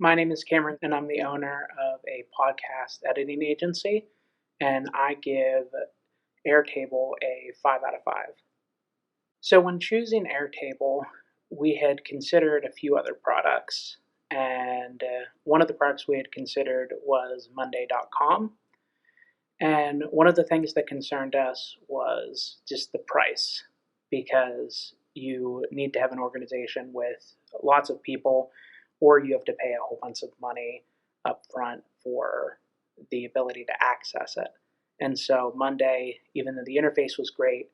My name is Cameron, and I'm the owner of a podcast editing agency, and I give Airtable a 5 out of 5. So, when choosing Airtable, we had considered a few other products, and one of the products we had considered was Monday.com. And one of the things that concerned us was just the price, because you need to have an organization with lots of people, or you have to pay a whole bunch of money up front for the ability to access it. And so Monday, even though the interface was great,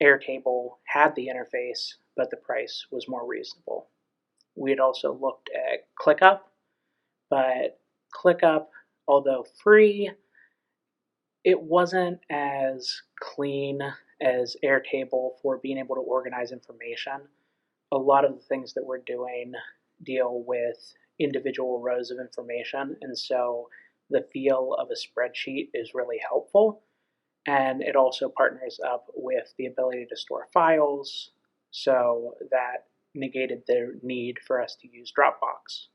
Airtable had the interface, but the price was more reasonable. We had also looked at ClickUp, but ClickUp, although free, it wasn't as clean as Airtable for being able to organize information. A lot of the things that we're doing deal with individual rows of information, and so the feel of a spreadsheet is really helpful. And it also partners up with the ability to store files, so that negated the need for us to use Dropbox.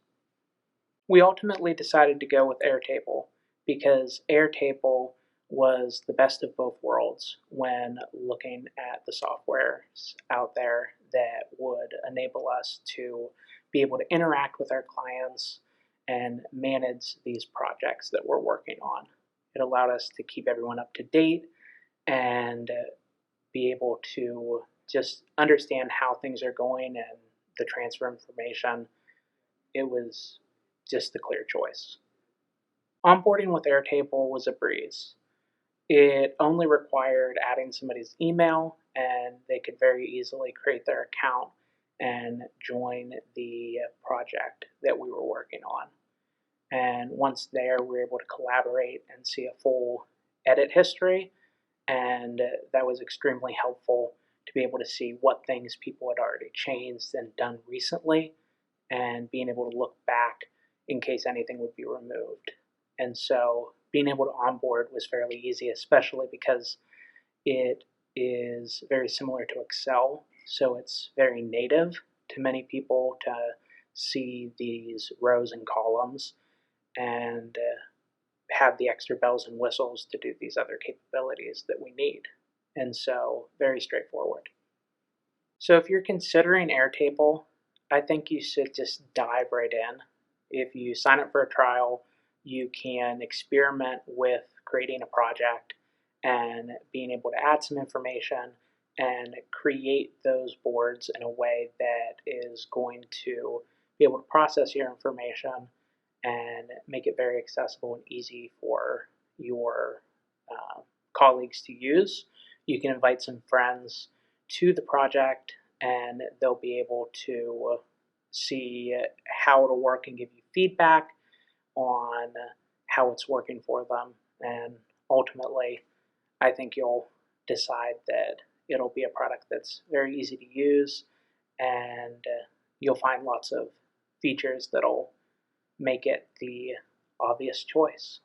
We ultimately decided to go with Airtable because Airtable was the best of both worlds when looking at the softwares out there that would enable us to be able to interact with our clients and manage these projects that we're working on. It allowed us to keep everyone up to date and be able to just understand how things are going and the transfer information. It was just the clear choice. Onboarding with Airtable was a breeze. It only required adding somebody's email, and they could very easily create their account and join the project that we were working on. And once there, we were able to collaborate and see a full edit history, and that was extremely helpful to be able to see what things people had already changed and done recently, and being able to look back in case anything would be removed. And so being able to onboard was fairly easy, especially because it is very similar to Excel. So it's very native to many people to see these rows and columns and have the extra bells and whistles to do these other capabilities that we need. And so very straightforward. So if you're considering Airtable, I think you should just dive right in. If you sign up for a trial, you can experiment with creating a project and being able to add some information and create those boards in a way that is going to be able to process your information and make it very accessible and easy for your colleagues to use. You can invite some friends to the project, and they'll be able to see how it'll work and give you feedback on how it's working for them. And ultimately, I think you'll decide that it'll be a product that's very easy to use, and you'll find lots of features that'll make it the obvious choice.